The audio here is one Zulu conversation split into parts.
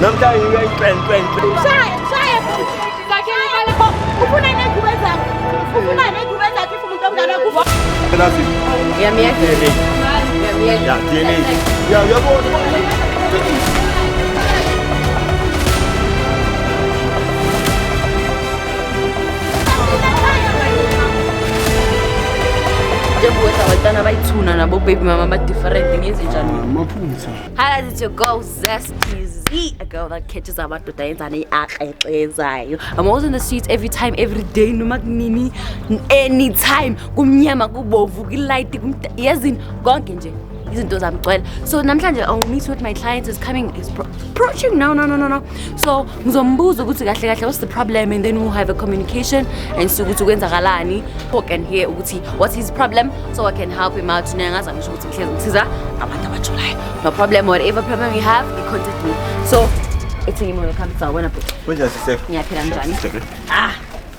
Namhlanje uyayiphen. Shaya. Zakhe ngale ufuna negubenza. Ufuna negubenza kifu umuntu omdala kuba. Nasi. Yamiyeke. Ya, DNA. Ya, yabona. Nabo baby mama different ngezinjani maphutha. How does it go Zesty Z, a girl that catches amadoda yenzani axexezayo. I'm always in the streets every time, every day, noma kunini, anytime kumnyama kubovu kulight yazini konke nje izinto zamgcwele. So namhlanje I'll meet with my clients is coming is approaching no. So ngizombuza ukuthi kahle what's the problem, and then we'll have a communication and so ukuthi kwenzakalani, talk and hear ukuthi what's his problem so I can help him out. Ngiyazi ngisho ukuthi ngihlezi ngisiza abantu abajulayo. No problem, whatever problem you have, you contact me. So it's a email come to wena but Wenja sise. ngiyaphila njani?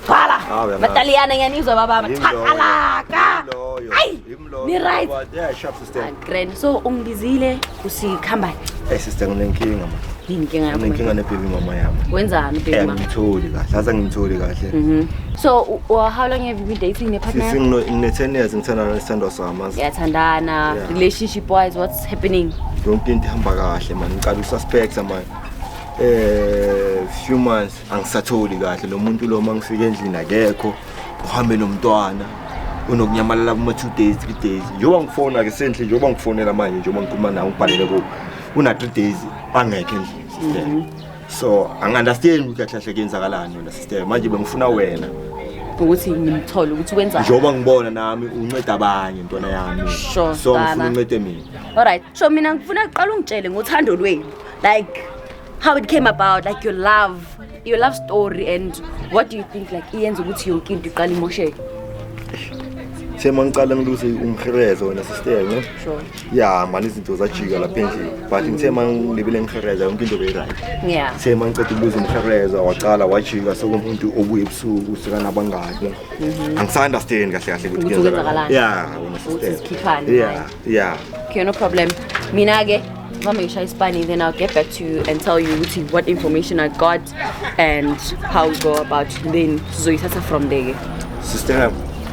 Twala. Bataliana ngiyanizwa baba. Alaka. Ay. Ni right. Yeah, sharp sister. Grand. So ungibizile usikhamba. Hey sister nginenkinga man. Inkinga yakho. Nginenkinga nebaby mama yami. Wenzani baby mama? Ngimtholi kahle. Asa ngimtholi kahle. So how long have you been dating your partner? Ngine 10 years ngithandana nesithando sami. Yathandana. Relationship wise what's happening? Yonke into ihamba kahle man. Ngicela ususpect man. Few months angisatholi kahle lo muntu lo mangifika endlini akekho uhambe nomntwana unokunyamalala kuma 2 days 3 days njoba ngifona ke sendle njoba ngifonela manje njoba ngikhuluma nawe ngibhalele ku una 3 days angekho endlini so angiunderstand ukuthi kahle kwenzakalani wena sister manje bengifuna wena ukuthi ngimthole ukuthi wenza njoba ngibona nami unceda abanye intwana yami so ngifuna uncede mina alright so mina ngifuna uqala ungitshele ngothando lweni like how it came about, like your love story, and what do you think like iyenza ukuthi yonke into iqala imosheke? Sema ngicala ngiluse umkhirezo wena sister ne? Sure. Yeah, man izinto zajika lapha endlini. But ngithema ngilibele ngikhirezo yonke into beyiright. Yeah. Sema ngicela ukuluza umkhirezo waqala wajika sokumuntu obuye ebusuku usika nabangaki. Angisunderstand kahle ukuthi kwenzakalani. Yeah, wena sister. Yeah. Okay, no problem. Mina ke Mama Isha Spani, then I'll get back to you and tell you what information I got and how we go about then so it's from there. Sister,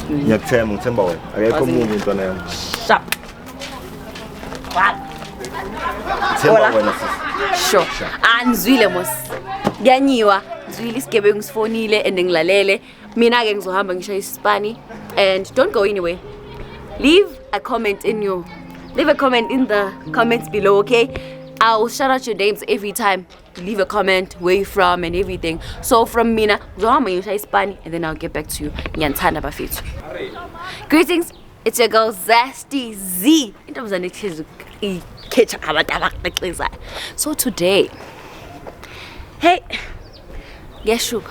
ngiyakuthemba ngithemba wena. Akekho umuntu intwana yami. Sharp. What? Themba wena sister. Sure. Anzwile mos. Ngiyanyiwa, zwile isigebengu sifonile and ngilalele. Mina ke ngizohamba ngisho iSpani and don't go anywhere. Leave a comment in the comments below, okay? I'll shout out your names every time. Leave a comment, where you're from and everything. So from Mina, and then I'll get back to you. Greetings, it's your girl Zesty Z. So today, hey, guess who?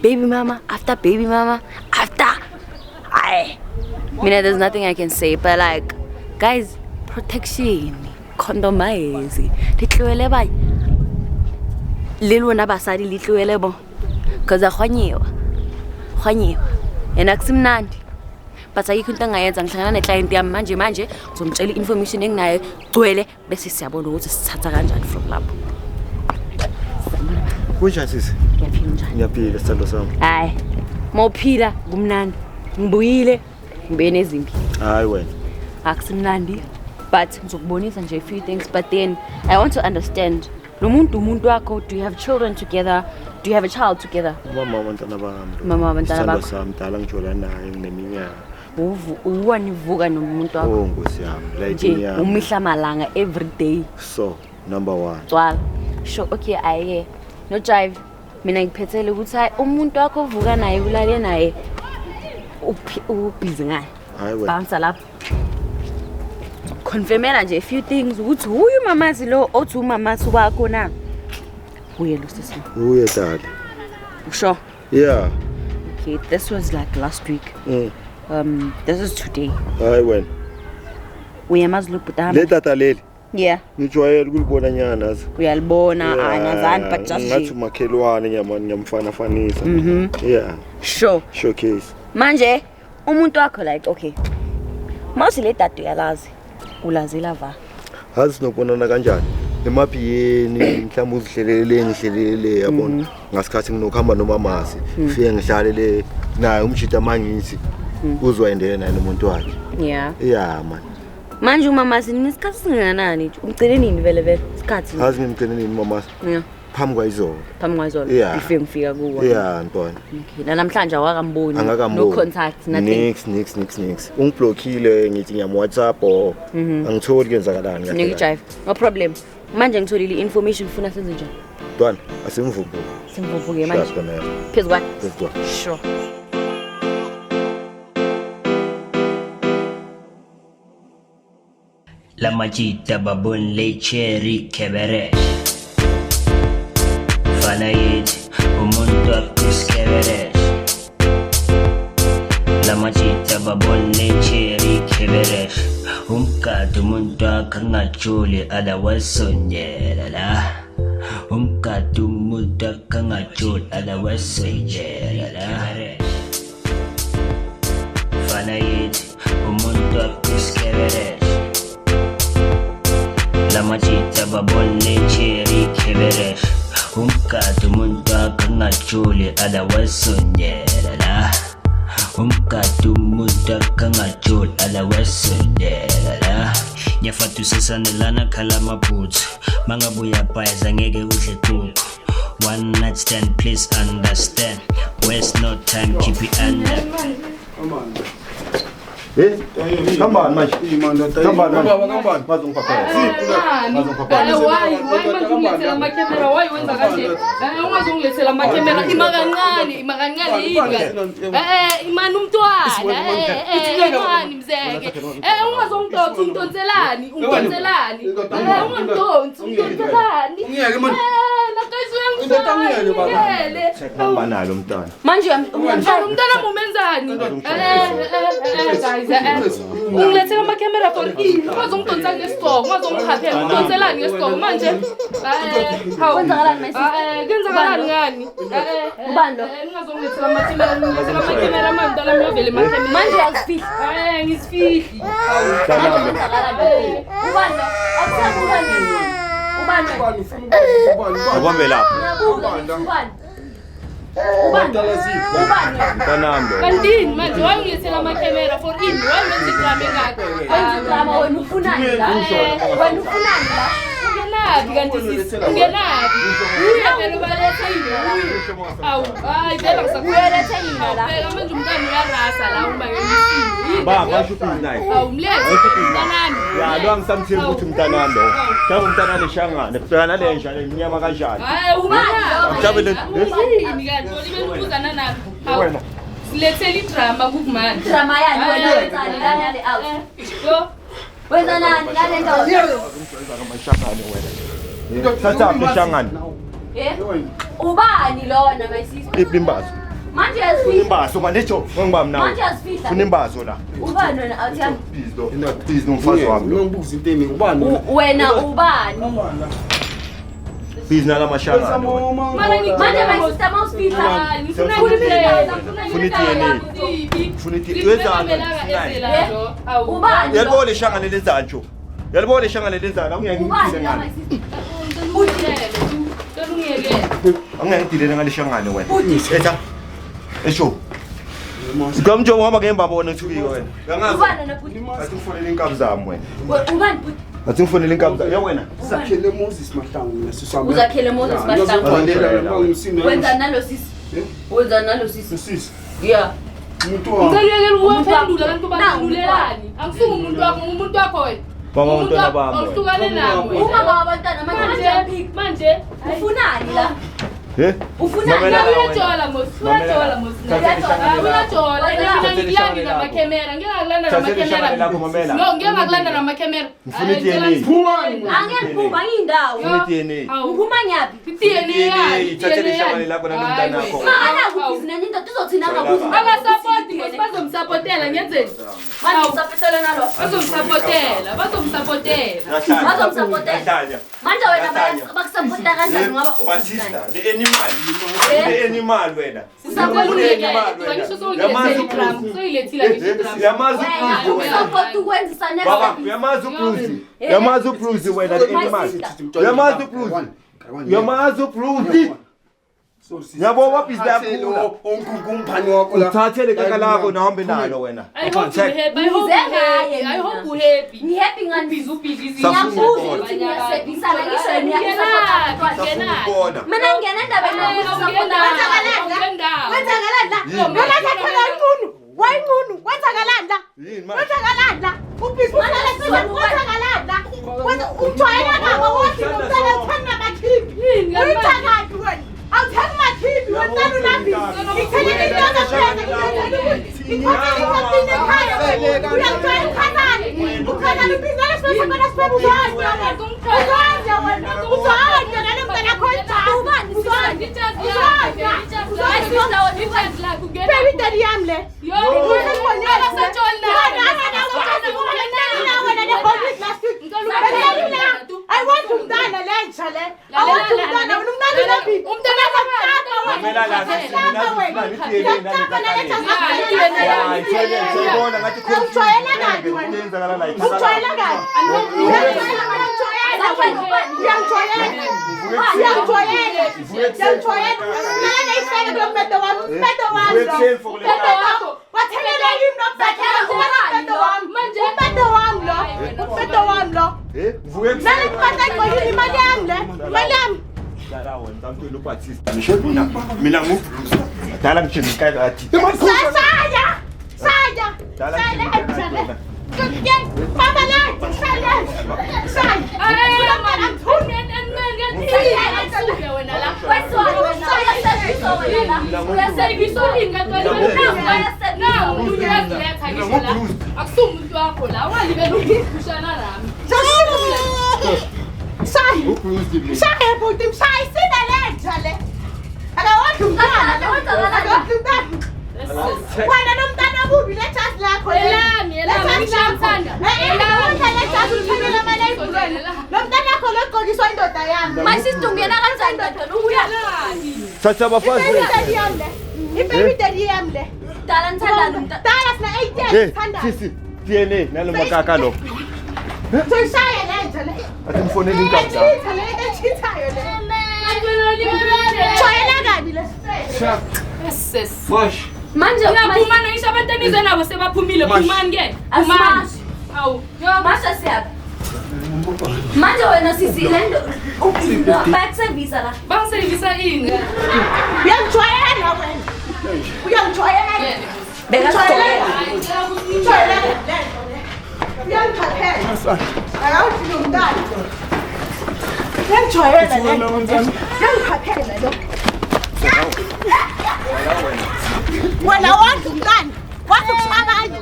Baby mama, after baby mama, Mina, there's nothing I can say, but like, guys, protection, condomize, litluele ba lelo na basadi litluele bo kaza khwanyiwa yena kusimnandi but ayikho into engayenza ngihlangana neclient yami manje ngizomtshela information enginayo gcwele bese siyabona ukuthi sithatha kanjani from lapho. Kunjani sisi? Ngiyaphila njani? Ngiyaphila sithando sami. Hayi mawuphila kumnandi ngibuyile ngibe nezimpi. Hayi wena akusimnandi but ngizokubonisa nje a few things, but then I want to understand lo muntu wakho, do you have children together, do you have a child together? Mama abantwana bami. Mama abantwana bakho. Sami dala ngijola naye ngineminyaka. Uwanivuka nomuntu wakho. Oh Nkosi yami, light yami. Umihla malanga every day. So number 1. Twala. Sure, okay, I hear. no jive. Mina ngiphethele ukuthi hayi umuntu wakho ovuka naye ulale naye ubhizi ngani. Hayi wena. Bounce lapha. Confirmela nje a few things ukuthi huyu mamazi lo othi umamasi wakho na. Uye lo sisi. Uye dad. Sure. Yeah. Okay, this was like last week. This is today. Hayi wena. Uyamazi lo butama. Le tata leli. Yeah. Ngijwayele ukulibona nyana azi. Uyalibona anazani but just ngathi makhelwane nyamfana fanisa. Yeah. Sure. Showcase. Manje umuntu wakho like okay. Mawusi le tata uyalazi. Ulazila va. Hazi sinobonana kanjani? Emaphiyeni mhlawumbe uzihlelele yabona. Ngasikhathi nginokuhamba nomamasi. Fike ngihlalele naye umjita mangithi uzwayendela naye nomuntu wakhe. Yeah. Yeah man. Manje umamasi nisikhathi singanani nje? Umcele nini vele isikhathi? Hazi ngimcele nini mamasi? Yeah. Phambi kwayizolo. Phambi kwayizolo. Yeah. Ngifika kuwe. Yeah ntwana. Okay. Namhlanje awakamboni. Angakamboni. No contact nothing. Nix. Ungiblockile ngithi ngiyam WhatsApp or angitholi kwenzakalani kahle. Ngijive. No problem. Manje ngitholile information ufuna senze njani? Ntwana asimvubuke. Simvubuke manje. Shaka Phezulu kwa? Phezulu. Sure. La majita babon le cherry keberesh Fanayit umuntu akuskeberesh La majita babon le cherry keberesh Umkati umuntu akangajuli ala wasonyela la Umkati umuntu akangajuli ala wasonyela la Fanayit umuntu akuskeberesh La machita babone cherry keberesh Umkati umuntu akangajuli ala wasonyela la Umkati umuntu akangajuli ala wasonyela la Nyafatu sesanelana khala maphuthu Mangabuya bhayiza ngeke udle kuku One night stand please understand Waste no time keep it under Kambani manje. Kambani. Ungazongilethela amakhemera wayi wenza kanje. Ungazongilethela amakhemera imakancane yini kahle. Imani umntwana. Imani mzeke. Ungazongidonsa ungidonselani. Ungidonsa ungidonselani. Ngiyeke manje. Sekubamba nalo mntwana. Manje umntwana mumenzani? Ungilethela amakhemera for ini. Ungazongidonsa ngesitoko, ungazongikhaphela ungidonselani ngesitoko manje. Kwenzakalani manje? Kwenzakalani ngani? Ubani lo? Ungazongilethela amakhemera manje mntwana miyovela emakhemera. Manje yazifihla. Ngizifihli. Ubani lo? Akusabuka nini? Ubani lo? Ubambe lapha. Mntanami lo. Kantini manje wayongilethela amakhemera for ini wayenza idrama engaka. Wenza idrama wena ufunani la? Wena ufunani la? Ungenabi kanti sisi ungenabi. Uya vele ubaletha yini? Awu hayi vele Uyaletha yini la? Phela manje umntwana uyarasa la uma ngemisini. Ba basho naye. Awu mlethe mntanami. Ya lo angisamthembi ukuthi umntanami lo. Mhlawumbe umntana leshangane. Bhekana le njalo eminyama kanjani. Hayi ubani? Mhlawumbe le Yini kanti olibe ukuzana nami? Hawu. Silethela idrama kukumani. Drama yani wena wenzani lana le out? Yo. Wenza nani lana endawo? amashangane wena. Thatha leshangane. Ubani lona my sister? Ibimbazo. Manje yazifihla. Imbazo manejo ngibam nawe. Manje yazifihla. Funa imbazo la. Ubani wena awuthandi? Please nomfazi wami. Ngibuza into emi ubani? Wena ubani? Please nala mashangane. Manje my sister mawusifihla. Funiti wenzani? Ubani? Yalibona leshangane lenzantsho. Yalibona leshangane lenzana Ubani ngiyangidile la my ngani. sister? Angiyangidile ngaleshangane wena. Etha. Esho. Ngamjo ngihamba ngemba bona thukike wena. Yangazi. Ubani wena futhi? Athi ngifonela inkabi zami wena. Ubani futhi? Athi ngifonela inkabi zami. Ya wena. Zakhele Moses Mahlangu nesisami. Uzakhele Moses Mahlangu. Wenza nalo sisi. Wenza nalo sisi. Sisi. Yeah. Umuntu wami. Ngicela ukuphendula abantu banulelani. Angifuni umuntu wakho wena. Baba umntwana bami. Awuhlukane nawe. Uma ngabantwana manje Manje ufunani la? Ufuna uyajola mos. Uyajola mos. Uyajola. Ngiyangilanda namakhemera. Ngiyakulanda namakhemera. No, ngiyakulanda namakhemera. Ngifuna DNA. Angiyaphuma indawo. Ngifuna DNA. Uphuma nyaphi? DNA. Ithathele ishamane lakho nanomntana wakho. Mana kubhizinesi into tuzothina ngakuthi. Abasapoti mos bazomsupportela ngenzeni? Manje usaphetela nalo. Bazomsupportela. Nahlanya. Manje wena bakusapota kanjani ngoba Batista, the animal wena. Yamazi upruzi wena the animal. Yamazi upruzi. Yabo waphi zakhula? Onkumpani wakho la. Uthathele kaka lakho nahambe nalo wena. I hope you happy. Ngihappy ngani? Busy. Ngiyabuza ukuthi ngiyasebenzisa la ngisho Safuna mina ngena endabeni yokusupport Sasa bafazi. Sisi DNA nalo makaka lo. Atimfoneni ngapha. Manje uyaphuma naisha abantanize nabo sebaphumile phumani ke phumani awu Masha siyaphi? Manje wena sisi lento bayakusevisa la. bangisevisa ini Uyangijwayela wena. Uyangijwayela. Bekasitholela. Uyangiphathela. Akawuthi nomntana. Uyangijwayela lento. Uyangiphathela lo. Wena wathi umntana. Wathi ukushakanya.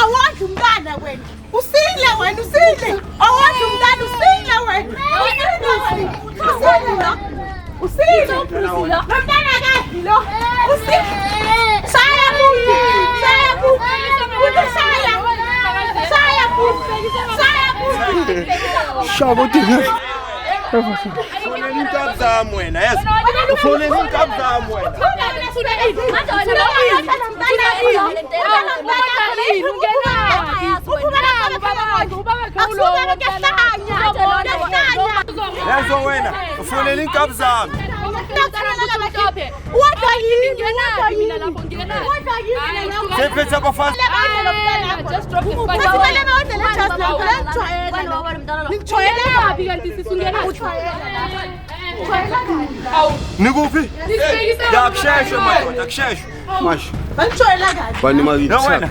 Awathi umntana wena. Usile wena usile. Awathi umntana usile wena. Usile lo. Usile. Nomntana kahle lo. Usile. Shaya muntu. Shaya muntu. Uthi shaya. Shaya muntu. Shaya muntu. Shabo dinga. Ufoneni inkabuzami wena yazi. Ufoneni inkabuzami wena. Yazo wena ufoneni inkabuzami. Sephethe abafazi. just drop it Nikuphi? Yakusheshwe madoda, kusheshwe. Mash. Bangijwayela kabi. Bani makithi. Na wena.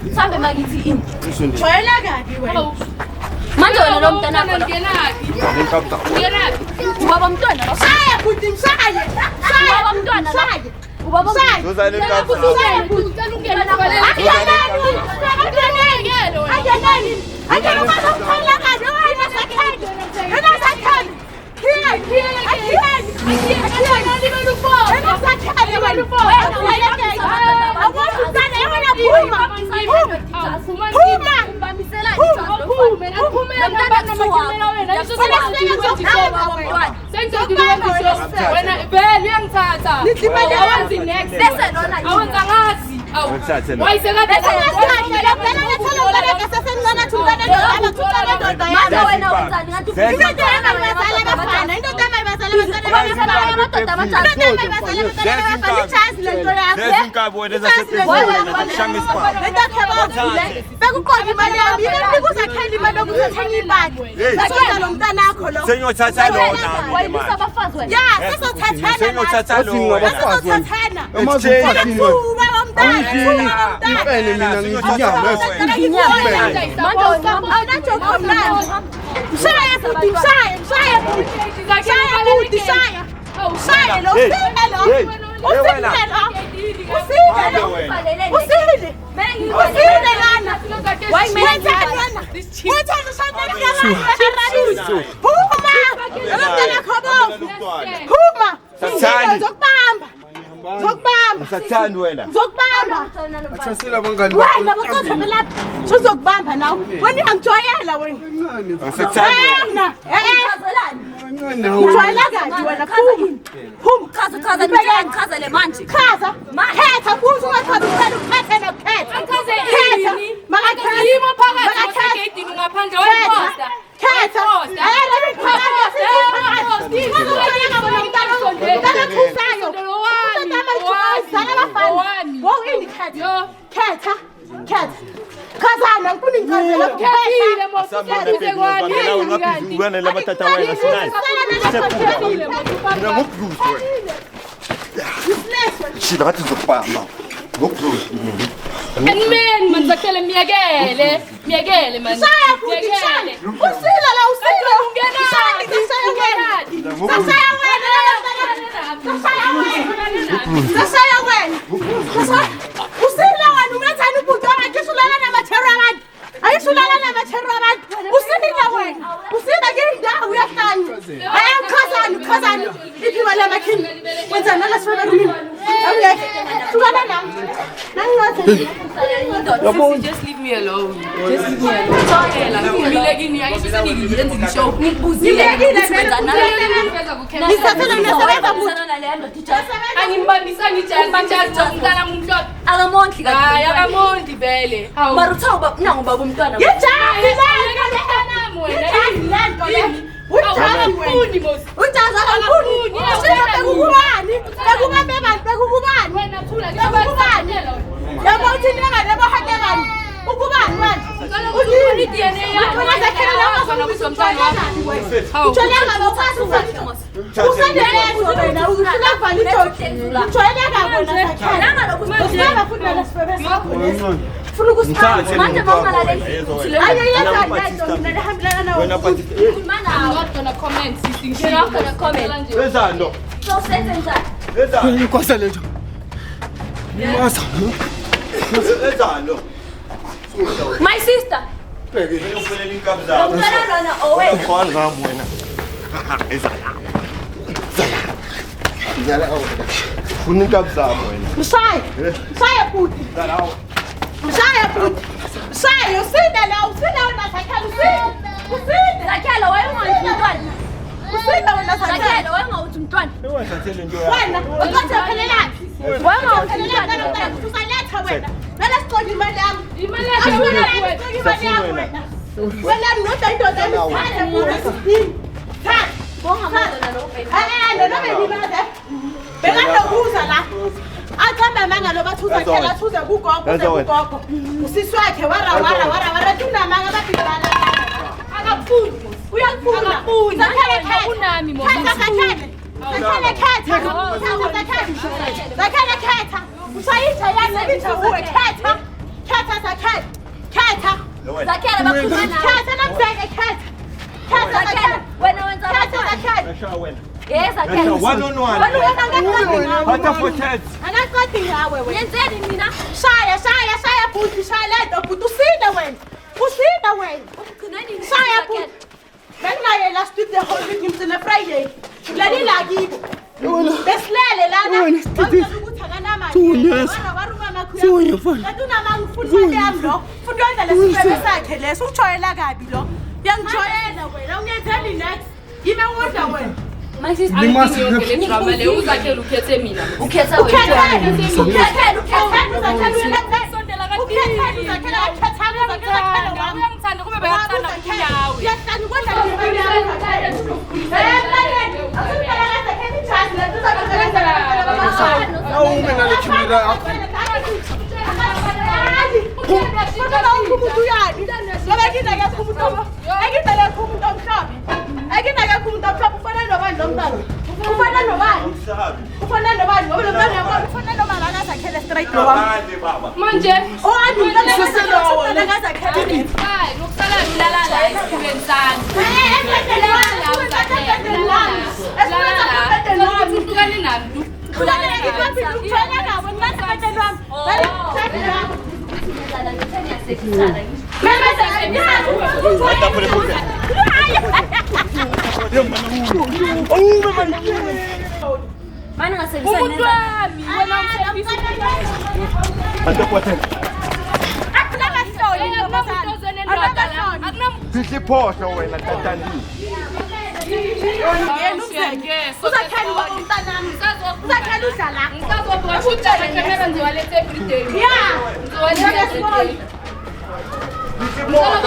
Mhlambe makithi ini. Isonde. Jwayela kabi wena. Manje wena lo mntana wakho. Ubaba mntwana lo. Shaya futhi mshaya. Ubaba mntwana lo. Ubaba mntwana. Zozani inkapsa. Sathani wena. Zokubamba. Athasela bangani Wena boqotha lapha. Sizokubamba nawe. Wena ungijoyela wena. Sathani. Ujwayela kabi wena phuma. Chaza le manje. Chaza. Khetha futhi ungathabi ucela ukhethe nokhetha. Khetha. Makakhetha. Yimo phakathi egedini ngaphandle weposta. Khetha. Khazana ngifuna ingcazelo Amen manzakhele miyekele man. Shaya futhi shaya. Usila la usila. Sasaya wena. Usila wena umethana ubhuti wangakisulala namathero abantu. Ayisulala namathero abantu. Usila wena. Usila ngendawo uyahlanya. Khazana. Iphiwa lamakhini. Wenza nala sifana kimi. Okay. Sulala nami. Nangiwathi. Just leave me alone. Milekini ayisisengiyenza ngisho. Angimbambisa ngijazi umntana mumhlophe. Akamondli kabi. Hayi akamondi vele. Marutha nangu ubaba umntwana. Manje bawungalaleli. I'm not gonna comment. You're not gonna comment. Wenzani? So senza. Wenzani? Kwasa letho. Niwasa. Wenzani? My sister. Bheke ufanele inkapsa zakho. Umntwana lona owena. Khona ngami wena. Ngala awona. Funa inkapsa zakho wena. Mshaya futhi. Mshaya futhi. Mshaya usida la usida wena sakhela usida. Zakhela wayengawuthi umntwana. Usida wena sakhela. Zakhela wayengawuthi umntwana. Wathathele into yakho. Wena uqotha phelelaphi? Wayengawuthi umntwana. Usaletha wena. Nala siqonda imali yami. Imali yakho wena. Wena nodwa indoda emithanda futhi. Cha. Bonga madonna lo. Noma bengibaze. Bekanokuza la. Athamba mangalo bathuza khela thuza kugogo. Usisi wakhe wara tunamanga bafika la. Akafuni. Uyakufuna. Akunami mo. Zakhela khetha. Usayitha yana bithi uwe khetha. Khetha. wena. Zakhela bakhuluma nawe. Khetha namhlanje khetha. Khetha Zakhela wena wenza Zakhela. Ngasha wena. Yes, Zakhela. One on one. Hata for chat. Angaqedi ngawe wena. Yenzeni mina? Shaya bhuti, shaya lento bhuti usinde wena. Usinde wena. Ugcineni Shaya bhuti. Benginaye last week the whole week ngimsine Friday. Lani la kibo. Besilele lana. Ukuthi akanamali. Thunya mfana. Adunama ngifuna yami lo. Futhi wenza lesibebe sakhe leso ujoyela kabi lo. Yangijoyela wena. Ungenzeni next. Yime wonda wena. Angiyongele drama le uzakhela ukhethe mina. Ukhetha wena. Uyangithanda kube bekathanda kunyawe. Awume ngale chimila yakho. Manje Mana ngasebenzisa umuntu wami wena Hata for chat. Sisiphosho wena tatani.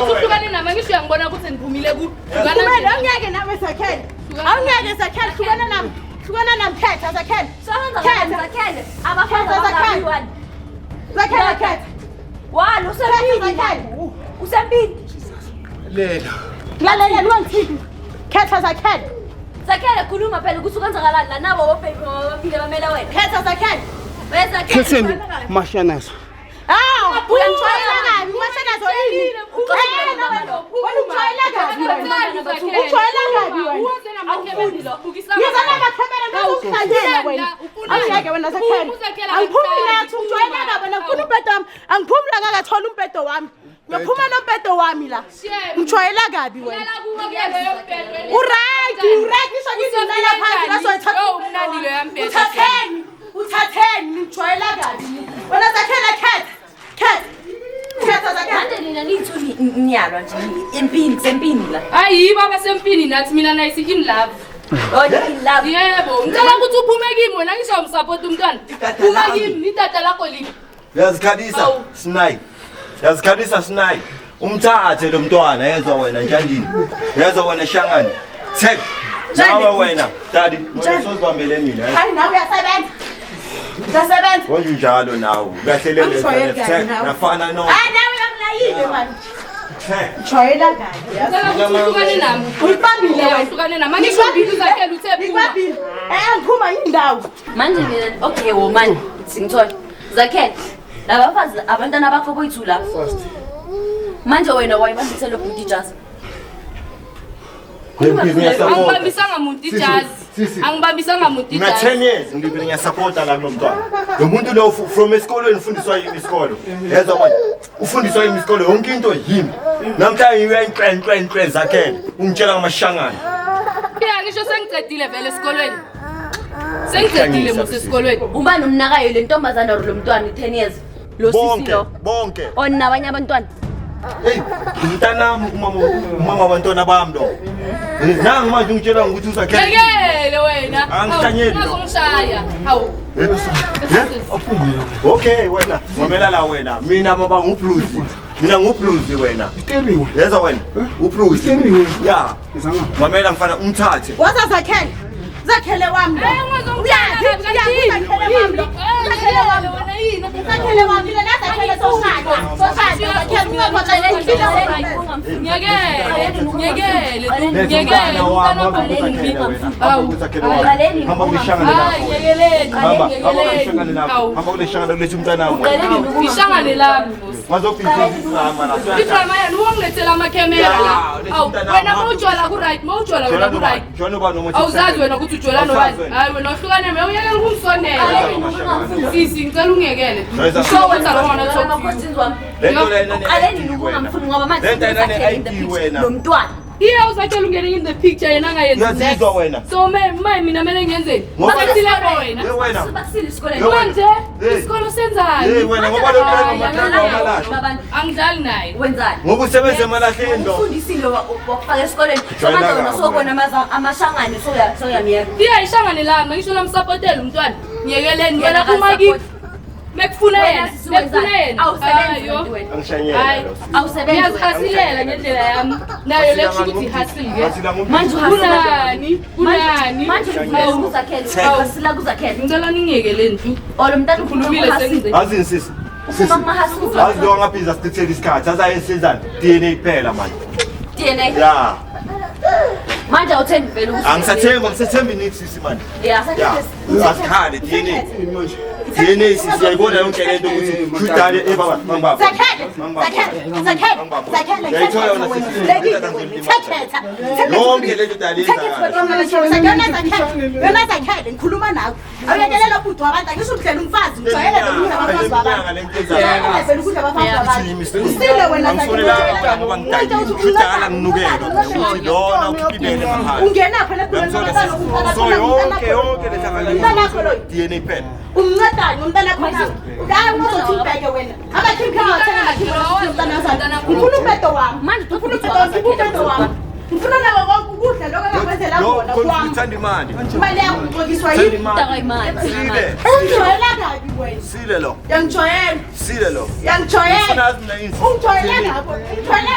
uhlukane nama ngisho uyangibona ukuthi ndiphumile Awungeke nawe Zakhele. Awungeke Zakhele hlukana nami. Hlukana nami khetha Zakhele. Zakhele. Abafana Zakhele. Zakhele khetha. Wani usempini. Usempini. Lela. Lalela lwangithibi. Khetha Zakhele. Zakhele khuluma phela ukuthi kwenzakalani la nabo bobheke bamela wena. Khetha Zakhele. Wena Khetheni Zakhele. mashanazo. Uyangitshayela kabi. Umashanazo yini? Uyangitshayela kabi wena. Utshayela kabi wena. Ngizana amakhemera ngizokufanyela wena. Angeke wena Zakhele. Angiphumi nathi utshayela kabi wena. Ufuna umbhedo wami. Angiphumi la ngakathola umbhedo wami. Ngiyaphuma nombhedo wami la. Ngitshayela kabi wena. Uright ngisho ngizilala phansi lasoyithatha. Uthatheni ngitshayela kabi. Wena Zakhele khetha Zakhele. Manje nina nithuli nyalwa nje empini kusempini la. hayi baba sempini nathi mina nayisi in love In love. yebo ngicela ukuthi uphume kimi wena ngisho umsupport umntwana phuma kimi nitata lakho lipi Yazikhalisa Sinai. Yazikhalisa Sinai. Umthathe lo mntwana yezwa wena njandini. Yezwa wena shangani. Thek. Nawe wena daddy wena sozibambele mina. Hayi nawe uyasebenza. Uyasebenza. Konje njalo nawe. Uyahlelele Thek nafana no. Hayi nawe uyamlayile man. Thek. Ngitshayela kabi. ngicela ukuthi uhlukane nami Uyibambile wena. uhlukane nami ngisho ubili uzakhela uthe phuma Ngibambile. Ngiphuma indawo. Manje mina okay woman singithola. Zakhele. Labafazi abantwana bakho boyithu la. Manje wena wayibambise lo bhuti jazz. angibambisanga muntu ijazi angibambisanga muntu Nga ijazi 10 years ngilibele ngiyasupporta la kulo mntwana. Lo muntu lo from esikolweni ufundiswa yimi isikolo. Yezwa manje ufundiswa yimi isikolo yonke into yimi. Namhlanje uyayinkrenkrenkren Zakhele. Ungitshela ngamashangana. ya ngisho sengicedile vele esikolweni sengicedile musi esikolweni Ubani umnakayo le ntombazana lo mntwana 10 years. Lo sisi lo. Bonke. Onabanye abantwana. Hey, mntanami umama abantwana bami lo. Nangi manje ungitshela ukuthi Zakhele. yekele wena Angihlanyeli. ungazongishaya hawu Okay wena, ngomela la wena. Mina baba ngublues. Mina ngublues wena. Teriwe. Yezwa wena, ublues. Teriwe. Yeah. Izanga. Ngomela ngifana umthathe. Waza Zakhele. Zakhele wami lo. Zakhele wami lo Zakhele soshada. Zakhele ngiyekele umntwana wakho Hamba kulishangana hayi yekeleni Hamba kulishangana kulethi umntana wakho. ngihlangane lapho idrama yena uwangilethela amakhemera la awu wena mawujola ku-right mawujola wena ku-right awuzazi wena ukuthi ujola nobani hayi wena wahlukane me uyekele ukungisonela sisi ngicela ungiyekele so wenza lo mona lo mntwana iye uzakela ungene in the picture yena angayenzi so mina mele ngenzeni ubasileko wena basile esikoleni manje isikolo senzani angidlali naye wenzani ngoba usebenze emalahleni ndo ufundisile wakufaka esikoleni somanza wena sokubona amashangane soyamyeka iye ishangane lami ngisho lamsapotela umntwana ngiyekeleni wena kumakithi mekufuna yena ngiyazihasilela ngendlela yami nayo lekusho ukuthi ihasile ngicela ningiyekeleni tu ukhulumile azini sisi azi lo ngaphiza sithethela isikhathi asayesenzani DNA phela manje DNA ya manje awuthembi vele angisathembi nithi sisi manje ya asikhale DNA siyayibona yonke lento ukuthi kudale ebaba ngibaba yonke lento dale yona zakhele ngikhuluma nawe awuyekelela ubhuti wabantu angisudlela umfazi ujwayele lokudla abafazi wabantu usile wena ungenapho DNA pen umncedani umntana khona hayi uzothi ubheke wena ngifuna ubedo wami ngifuna nako konke ukudla lokho engakwenzela khona kwami uthanda imali imali yakho ngixokiswa yini ungijoyela kabi wena sile lo yangijoyela ungijoyela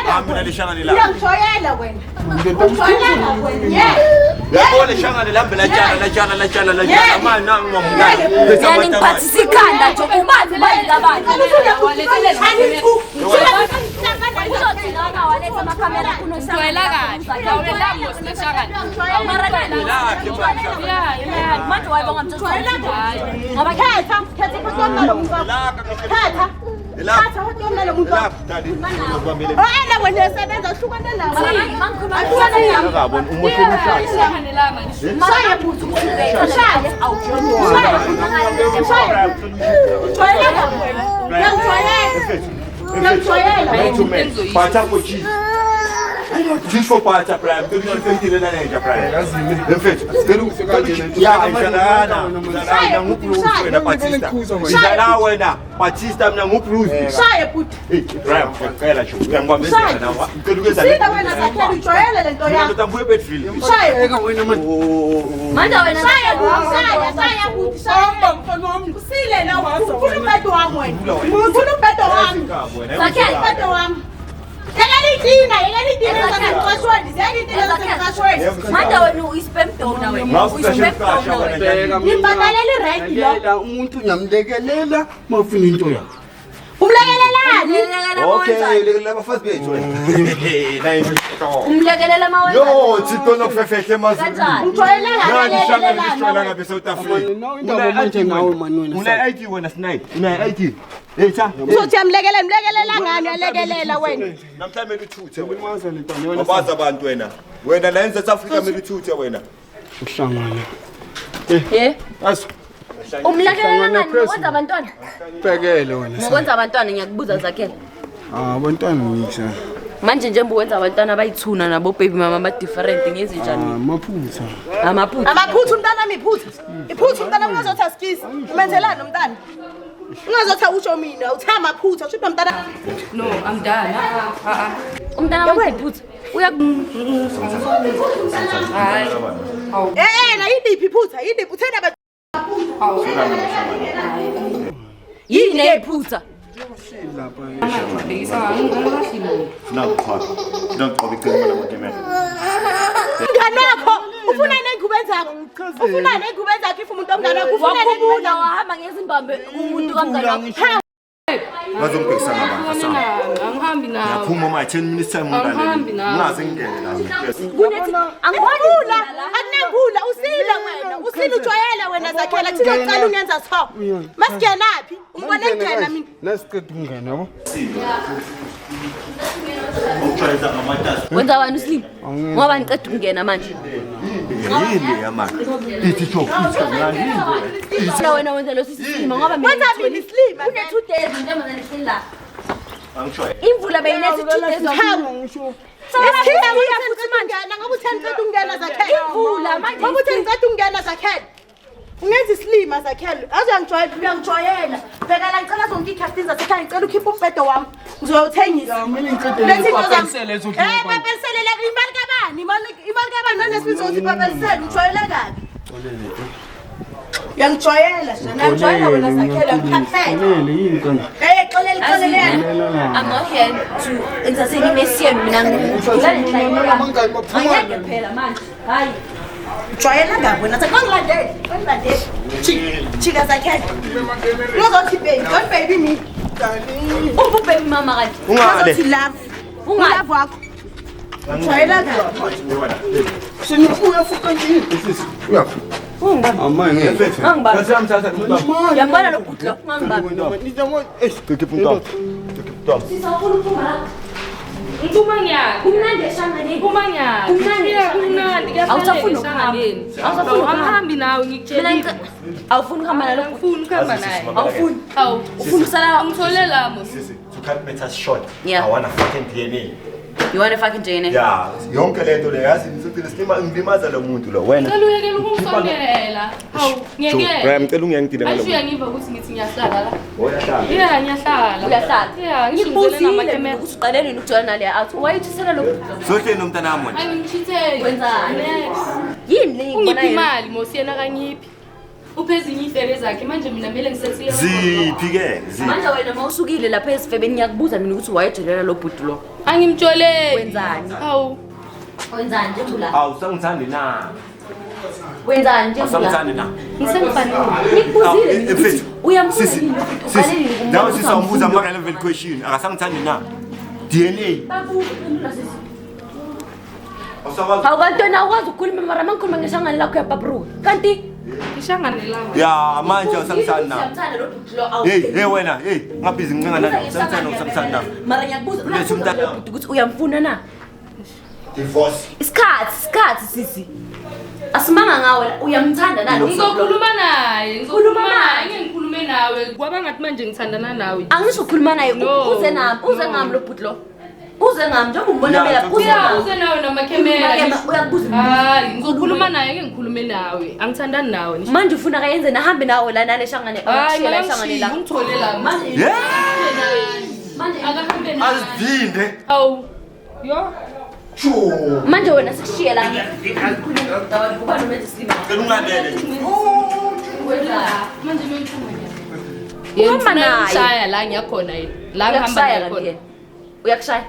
ngako mina lishangane la yangijoyela wena ungijoyela wena yabona shangane lambe latshana manje nangingomngane yani ngiphathisa ikhanda nje ubazi bayi labantu manje wayibonga ngoba khetha wena usebenza uhlukane nawe Just for part of Prime, do you think you're going to Prime? The fit, Batista, manje wena uyispam donor wena umuntu uyamlekelela mawufuna into yakho umlekelelani okay lekelela abafazi bethu wena umlekelela mawe yo thito nokufefehle mazi ngijwayela ngabe South Africa indaba manje nawe mani wena una ID wena snipe una ID etha uzothi amlekelela ngani yalekelela wena namhlanje melithuthe ulimaza lentwana wena abaza abantu wena la South Africa melithuthe wena uhlangana asu umlekelela ngani ukwenza abantwana bhekele wena ngokwenza abantwana ngiyakubuza zakhela abantwana ngisa manje njengoba wenza abantwana abayithuna nabo baby mama ba different ngenze njani maphutha amaphutha umntana iphutha umntana ungazothi asikisi umenzelani umntana ungazothi usho mina uthi amaphutha usho umntana no I'm done umntana wayiphutha hayi na yidiphi iphutha yidiphi uthena yini eyiphutha Nganakho ufuna nengubenzakho if umuntu omngane wakho ufuna wakubuna wahamba ngezimbambe umuntu kamngane wakho bazongibhekisa ngabantu. Angihambi nawe. Yaphuma ma 10 minutes time Angihambi nawe. Ungaze ngene la. Angibona akunengula usile wena usile ujwayele wena zakhela thina ucela ungenza so masigenaphi umbone ngena mina nasiqeda ukungena yabo Uqhayeza ngamatasa. Wenza wani uSlim? Ngoba ngiceda ukungena manje. Yini yamanje? Ithi chok ngani? Sina wena wenza lo sisima ngoba mina wenza mina Slim une 2 days njengoba ngisela. Angishwa. Imvula beyinethi 2 days hawu ngisho Sithina uyafuthi manje ngoba utheni ceda ukungena zakhela Imvula manje. ngoba utheni ceda ukungena zakhela ungenza islima zakhela azangijwayela uyangijwayela bheka la ngicela zonke ikhaftiza zakhela ngicela ukhipha umbhedo wami ngizoyothengisa mina ngicede Lethi ngipapensele ezokhipha papensele la imali kabani imali kabani nanesiphithi ukuthi papensele ujwayela kabi uyangijwayela shana ngijwayela wena zakhela ngikhathele yini kanti xolele I'm not here to entertain imesiyeni mina ngiyangeke phela manje. Hayi. Jwayela kabi wena sekongilandeli chika zakhela uzothi baby don't baby me Ubube mama kanti. Ungale. uzothi love Ungale. love wakho jwayela kabi senibuya futhi nje ama ngeke Ngangibamba. Kasamthatha umuntu. Yambona lokudla ngangibamba. nidamo Keep umntwana. Sisawufuna ukuphuma la. Ngiphuma ngiyaphi? Kumnandi eshangane. Ngiphuma ngiyaphi? Kumnandi Kumnandi Awusafuni eshanganeni. Awusafuni ukuhamba. Angihambi nawe Mina ngikutshelile. awufuni ukuhamba nalo. Angifuni ukuhamba naye. Awufuni. Hawu. Ufuna usala Angithole lamo. Sisi, to cut matters short. Yeah. I want a fucking DNA. You want to fucking join? Yeah, yonke lento le yazi ngizothi silima ngilimaza lo muntu lo wena. Ngicela uyekele ukungisondela. Hawu, ngiyekele. Ngicela ungiyangidile ngalo. Ayisho uyangiva ukuthi ngithi ngiyahlala la. Oyahlala. Yeah, ngiyahlala. Uyahlala. Yeah, ngishizele Ngikuzile namakhemera. ukuthi uqaleni ukujona nale out. Wayithisela lo. Sohle nomntana wami. Angichithele. Wenzani? Next. Yini le ngibona Ungiphi yena? imali mosiyena kanyiphi? Upheze inyifebe zakhe manje mina kumele ngisesiye. Ziphi ke? Ziphi? Manje wena mawusukile lapha esifebeni ngiyakubuza mina ukuthi wayejelela lo bhuti lo. Angimtshole. Wenzani? Hawu. Wenzani njengula? Awusangithandi na. Wenzani njengula? Awusangithandi na. Ngisengifanele. Ngikubuzile Mfethu. ukuthi uyambuza Sisi. yini Sisi. uqaleni Nawe sisambuza ama relevant question. Akasangithandi na. DNA. Awusakwazi. Awukantona ukwazi ukukhuluma mara mangikhuluma ngeshangane lakho yababruka. Kanti Ngishangane lama. Ya manje awusangithandi na. Siyamthanda lo bhuti lo. Hey wena, hey, ngabhizi ngincenga nani? Usangithandi na. Mara ngiyakubuza Ulethe umntana. lo bhuti ukuthi uyamfuna na? Divorce. Isikhathi sisi. Asimanga ngawe la uyamthanda na lo. Ngizokhuluma naye. Khuluma Ngizokhuluma naye. naye. Ngikhulume nawe. Kwaba ngathi manje ngithandana nawe. Angisho ukukhuluma naye No. uze ngami lo bhuti lo. Uze ngami njengoba umbona Yeah, phela uze Yeah, ngami. uze nawe namakhemera. Uyakubuza. Hayi, ngizokhuluma naye ke ngikhulume nawe. Angithandani nawe. Manje ufuna kayenze nahambe nawe la nale shangane. Hayi, Awushiya la shangane ngishiya la. ungithole la. Manje Yeah. manje Akahambe naye. Azivinde. Awu. Yo. manje wena sikushiye la. Kuba nomenze sima. Ngicela ungalandele. Manje uyoyiphuma nje. Uhamba naye. Ngishaya la ngiyakhona yini. La ngihamba Uyakushaya naye kanti khona. yena. Uyakushaya.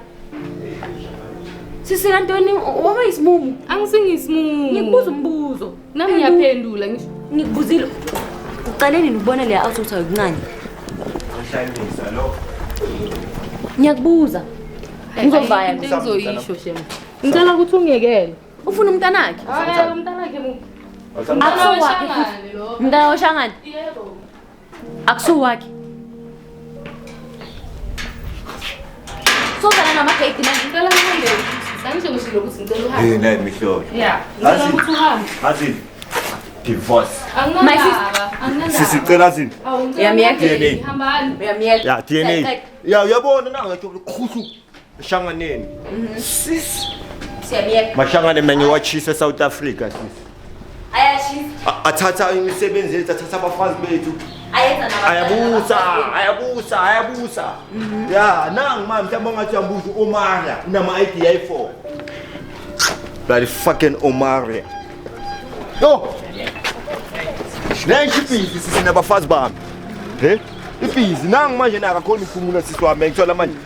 Sisi kantoni waba isimumu. Angisingisimu. Ngikubuza umbuzo. Nami ngiyaphendula ngisho. Ngikubuzile. Uqaleni ubona le outsource kuncane. Angishayisa lo. Ngiyakubuza. Ngizovaya. Into engizoyisho shema. Ngicela ukuthi ungiyekele. Ufuna umntanakhe? Hayi, umntanakhe mu. Akuwakhe. Shangane lo. Umntana oshangane. Yebo. Akusuwakhe. Sozana namagate manje. Ngicela uhambe. Sangisho ngishilo ukuthi ngicela uhambe. Hey, nayi mihlobo. Yeah. Ngicela ukuthi uhambe. Azini. Divorce. Anginandaba. Sisicela azini. Uyamyekela. Hambani. Uyamyekela. Ya DNA. Ya uyabona na ngathi ukhusu shanganeni. Sis. Siyamyekela. Mashangane manye wachisa South Africa sis. Ayashisa. Athatha imisebenzi yethu athatha abafazi bethu. Ayenza nabafazi. Ayabusa. Ya nangu mama mhlawumbe ngathi uyambuza uMaria unama ID i4. Bloody fucking Omaria. Yo. Nanshi busy sisi nabafazi bami. He? Ibhizi nangu manje nakakhona ukuphumula sisi wami ngithola manje.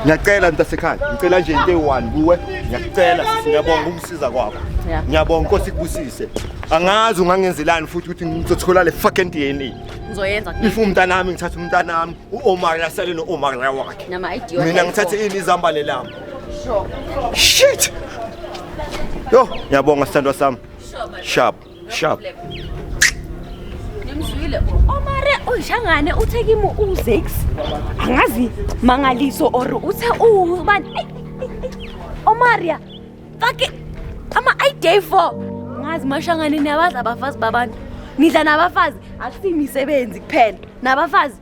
Ngiyacela mntasekhaya, ngicela nje into eyi-1 kuwe. Ngiyacela sisi, ngiyabonga ukusiza kwakho. Yeah. Ngiyabonga Nkosi ikubusise. Angazi ungangenzelani futhi ukuthi ngizothola le fucking DNA. Ngizoyenza If umntanami ngithatha umntanami, uOmar asale noOmar la wakhe. nama-ID Mina ngithathe ini izambane lami. Sure. Shit. Yo, ngiyabonga sithandwa sami. Sharp. Ngimzwile Omare ushangane uthe kimi u6 angazi mangaliso or uthe ubani Omaria fuck ama-ID 4 ngazi mashangane nabazi abafazi babantu nidla nabafazi akusimisebenzi kuphela nabafazi.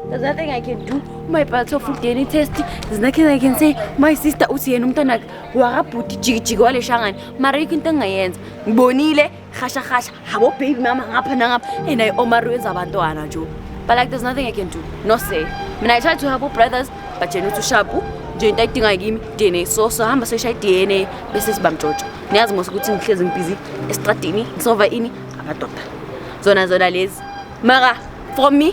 There's nothing I can do. My brother full DNA test. There's nothing I can say. My sister uthi yena umntwana wakabhuti jikijiki wale shangane. Mara into engayenza. Ngibonile khasha habo baby mama ngapha nangapha and I Omar wenza abantwana nje. But like there's nothing I can do. No say. Mina I try to help brothers but yena uthi shabu nje into ayidinga kimi DNA so hamba seshaya DNA bese sibamjojo. Niyazi mos ukuthi ngihlezi ngibusy estradini ngisova ini amadoda. Zona lezi. Mara from me